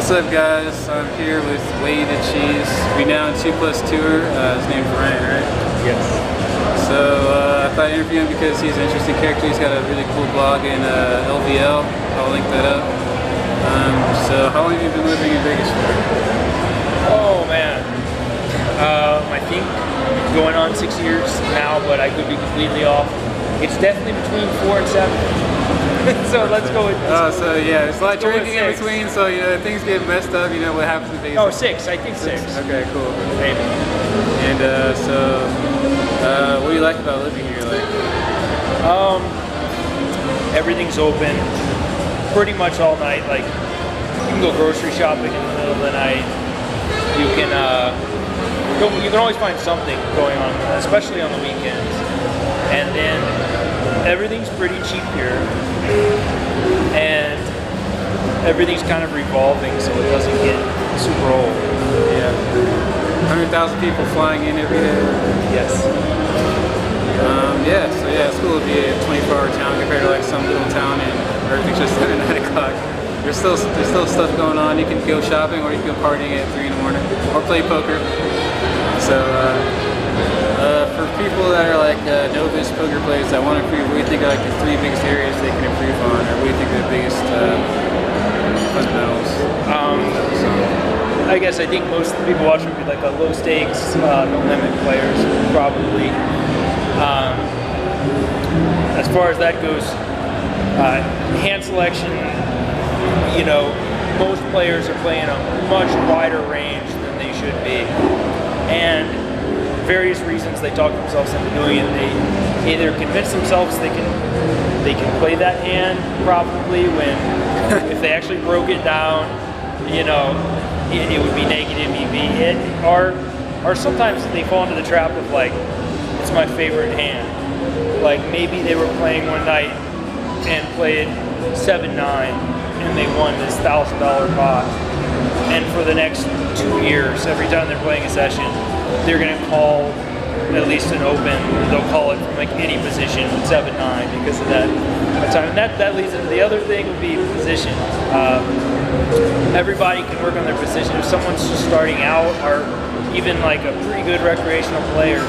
What's up, guys? I'm here with wheydacheese. We now on 2+ Tour. His name's Ryan, right? Yes. So I thought I'd interview him because he's an interesting character. He's got a really cool blog in LVL. I'll link that up. So how long have you been living in Vegas for? Oh man, I think going on 6 years now, but I could be completely off. It's definitely between 4 and 7. So let's go with. So yeah, it's a lot of drinking in between. So you know things get messed up. You know what happens in Vegas. Oh, 6. I think 6. Okay, cool. Maybe. And what do you like about living here? Like, everything's open pretty much all night. Like, you can go grocery shopping in the middle of the night. You can always find something going on, especially on the weekends. And then everything's pretty cheap here, and everything's kind of revolving, so it doesn't get super old. Yeah, 100,000 people flying in every day. Yes. Yeah, it's cool to be a 24-hour town compared to like some little town and everything's just at 9 o'clock. There's still stuff going on. You can go shopping or you can go partying at 3 in the morning or play poker. So for people that are like novice poker players that want to improve, what do you think are like the 3 biggest areas they can improve on, or what do you think are the biggest fundamentals? I guess I think most of the people watching would be like a low stakes, no limit players, probably. As far as that goes, hand selection, you know, most players are playing a much wider range than they should be. And various reasons they talk themselves into doing it. They either convince themselves they can play that hand properly when if they actually broke it down, you know, it would be negative EV. Or sometimes they fall into the trap of like, it's my favorite hand. Like maybe they were playing one night and played 7-9 and they won this $1,000 pot. And for the next 2 years, every time they're playing a session, they're going to call at least an open. They'll call it from like any position 7-9 because of that time. And that leads into the other thing would be position. Everybody can work on their position. If someone's just starting out or even like a pretty good recreational player,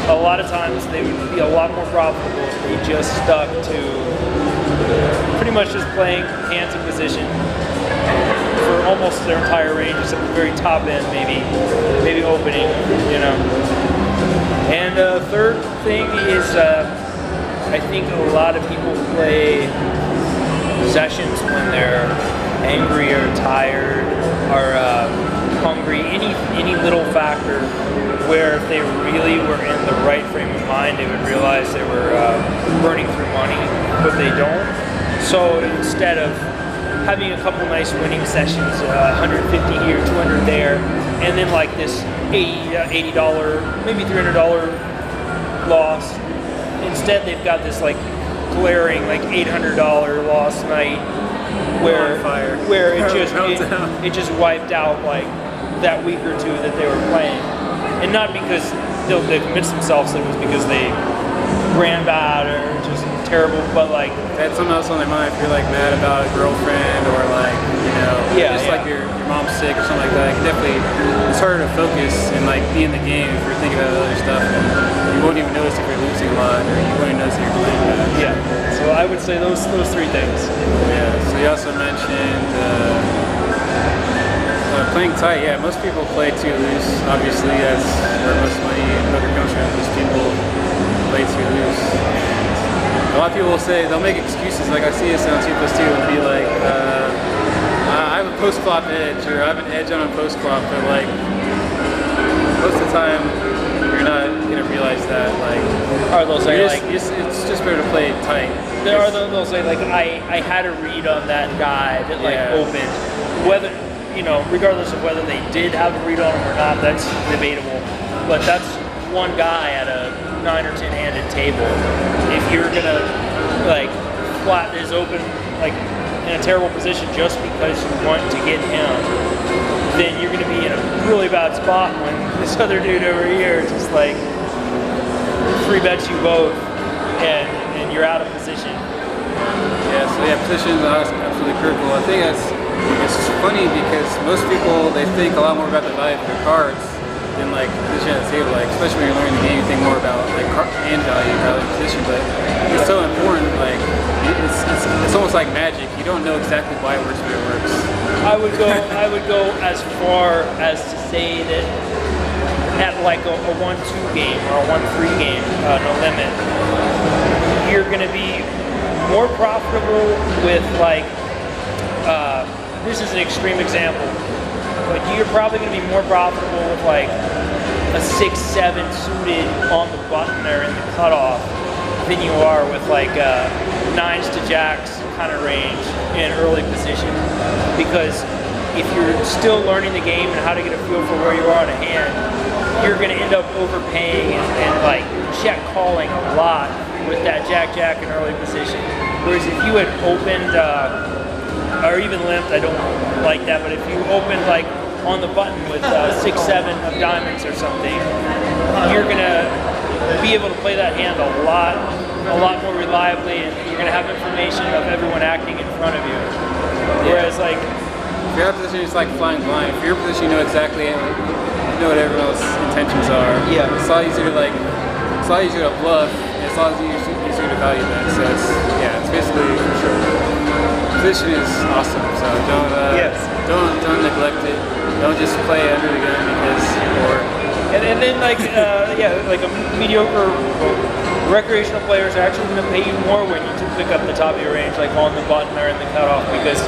a lot of times they would be a lot more profitable if they just stuck to pretty much just playing hands in position for almost their entire range, except the very top end, maybe opening, you know. And third thing is, I think a lot of people play sessions when they're angry or tired or hungry, any little factor where if they really were in the right frame of mind, they would realize they were burning through money, but they don't. So instead of having a couple nice winning sessions, 150 here, 200 there, and then like this $80, maybe $300 loss. Instead, they've got this like glaring like $800 loss night where it just wiped out like that week or two that they were playing, and not because they convinced themselves it was because they ran bad or just terrible, but like they had something else on their mind. If you're like mad about a girlfriend or like, you know, like your mom's sick or something like that, it's harder to focus and like be in the game if you're thinking about other stuff, and you won't even notice if you're losing a lot, or you won't even notice if you're playing bad. Yeah, so I would say those 3 things. Yeah, so you also mentioned playing tight. Yeah, most people play too loose. Obviously, that's where most money in poker comes from, is people play too loose. A lot of people will say, they'll make excuses, like I see this on 2+2, and be like, I have a post-flop edge, or I have an edge on a post-flop, but like, most of the time, you're not going to realize that, like, or they'll say like, it's just better to play tight. Or they'll say like, I had a read on that guy that like opened, whether, you know, regardless of whether they did have a read on him or not, that's debatable, but that's one guy at a 9 or 10 handed table. If you're gonna like flat his open like in a terrible position just because you want to get him, then you're gonna be in a really bad spot when this other dude over here just like free bets you both and you're out of position. Yeah, so yeah, positions are absolutely critical. I think it's funny because most people, they think a lot more about the value of their cards than like position at the table. Like, especially when you're learning the game, you think more about like hand value rather than position. But it's so important. Like, it's almost like magic. You don't know exactly why it works, but it works. I would go as far as to say that at like a 1-2 game or a 1-3 game, no limit, you're going to be more profitable with like, this is an extreme example, but you're probably going to be more profitable with like a 6-7 suited on the button or in the cutoff than you are with like 9s to jacks kind of range in early position. Because if you're still learning the game and how to get a feel for where you are on a hand, you're going to end up overpaying and like check calling a lot with that jack-jack in early position. Whereas if you had opened, or even limped, I don't like that, but if you opened like on the button with 6-7 of diamonds or something, you're going to be able to play that hand a lot more reliably, and you're going to have information of everyone acting in front of you. Whereas like, if you're out of position, it's like flying blind. If you're in position, you know exactly, you know what everyone else's intentions are. Yeah. It's a lot easier to like, it's a lot easier to bluff, and it's a lot easier to value that. So it's, yeah, it's basically, position is awesome. So don't neglect it. Don't just play under the gun because you're bored. And then like, like a mediocre recreational players are actually going to pay you more when you pick up the top of your range, like on the button or in the cutoff, because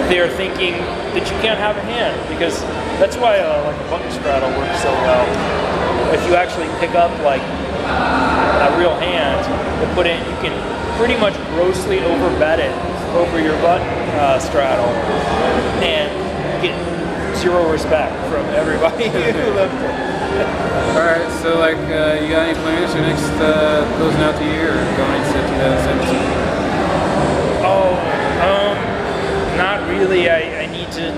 they're thinking that you can't have a hand. Because that's why like a button straddle works so well. If you actually pick up like a real hand to put in, you can pretty much grossly overbet it over your button straddle and get zero respect from everybody who left it. Alright, so like, you got any plans for next closing out the year or going into 2017? Oh, not really. I need to,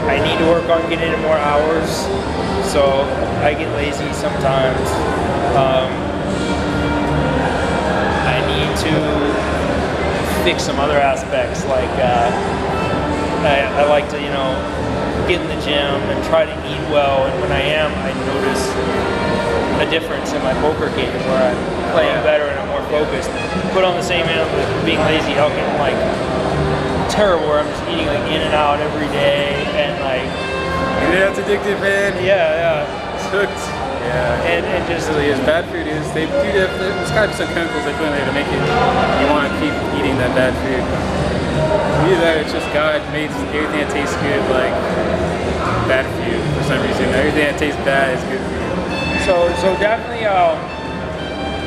I need to work on getting in more hours, so I get lazy sometimes. I need to fix some other aspects, like I like to, get in the gym and try to eat well, and when I am, I notice a difference in my poker game where I'm playing better and I'm more focused. But on the same hand, with being lazy, I'll get like terrible where I'm just eating like in and out every day, and like, yeah, it's addictive, man. Yeah. It's hooked. Yeah. And just really is. Bad food is, they do that, there's gotta be some chemicals they put in there to make it, you want to keep eating that bad food. Either that, it's just God made everything that tastes good like bad for you for some reason. Everything that tastes bad is good for you. So definitely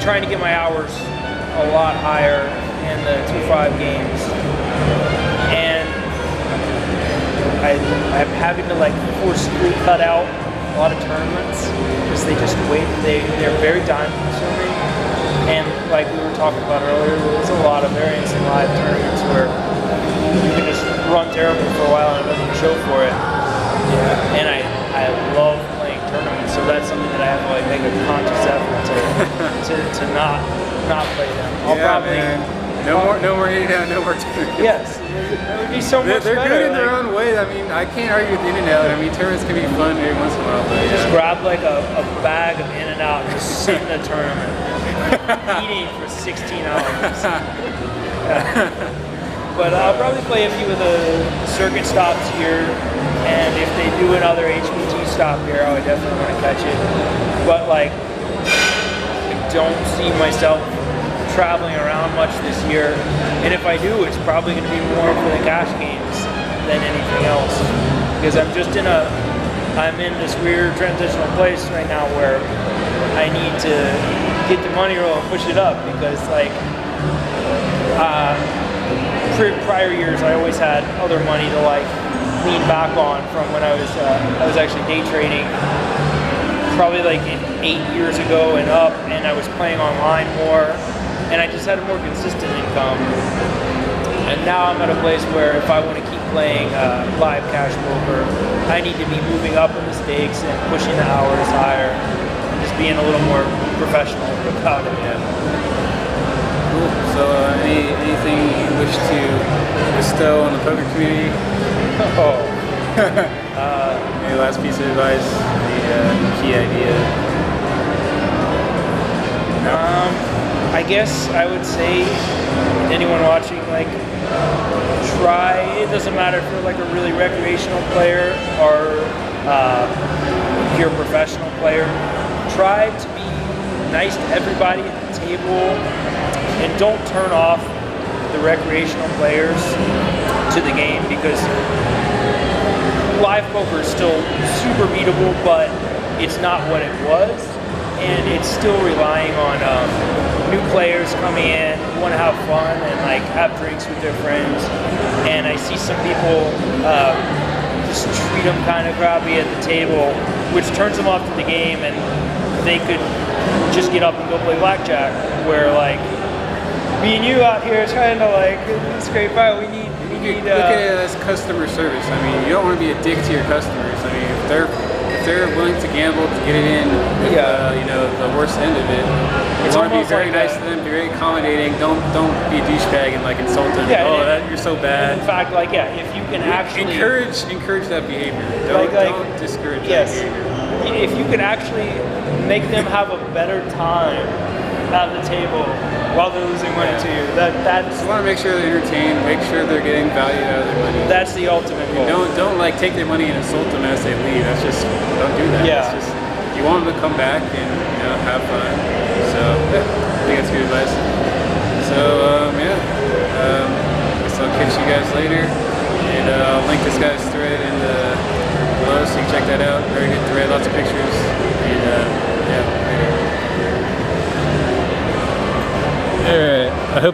trying to get my hours a lot higher in the 2-5 games, and I'm having to like forcefully cut out a lot of tournaments because they're very time consuming, and like we were talking about earlier, there's a lot of variance in live tournaments where you can just run terrible for a while and it doesn't show for it. Yeah. And I love playing tournaments, so that's something that I have to like make a conscious effort to not play them. I'll probably no more hitting down, no more tournaments. Yes, that would be so much They're better. good in their own way. I mean, I can't argue with In-N-Out. I mean, tournaments can be fun every once in a while, but just grab like a bag of In-N-Out and just sit in the tournament, eating for 16 hours. But I'll probably play a few of the circuit stops here, and if they do another HPT stop here, I would definitely want to catch it. But like, I don't see myself traveling around much this year, and if I do, it's probably going to be more for the cash games than anything else, because I'm in this weird transitional place right now where I need to get the money roll and push it up, because like prior years I always had other money to like lean back on from when I was actually day trading probably like 8 years ago and up, and I was playing online more, and I just had a more consistent income. And now I'm at a place where if I want to keep playing live cash poker, I need to be moving up in the stakes and pushing the hours higher, and just being a little more professional about it. Cool. Cool. So anything you wish to bestow on the poker community? Oh. Any last piece of advice? The key idea? I guess I would say anyone watching, like, try, it doesn't matter if you're like a really recreational player or if you're a professional player, try to be nice to everybody at the table and don't turn off the recreational players to the game, because live poker is still super beatable, but it's not what it was, and it's still relying on new players coming in who want to have fun and like have drinks with their friends. And I see some people just treat them kind of crappy at the table, which turns them off to the game, and they could just get up and go play blackjack, where like me and you out here trying to like scrape out. We need Look at it as customer service. I mean, you don't want to be a dick to your customers. I mean, if they're willing to gamble to get it in with you know, the worst end of it, you want to be very nice to them, be very accommodating. Don't be a douchebag and like insult them. Yeah, you're so bad. In fact, like if you can actually encourage that behavior. Don't discourage that behavior. If you can actually make them have a better time at the table while they're losing money to you, that's just want to make sure they're entertained, make sure they're getting value out of their money. That's the ultimate goal. Don't like take their money and insult them as they leave. That's just, don't do that. Yeah. That's just, you want them to come back and, you know, have fun. So yeah, I think that's good advice. So guess I'll catch you guys later, and I'll link this guy's thread in the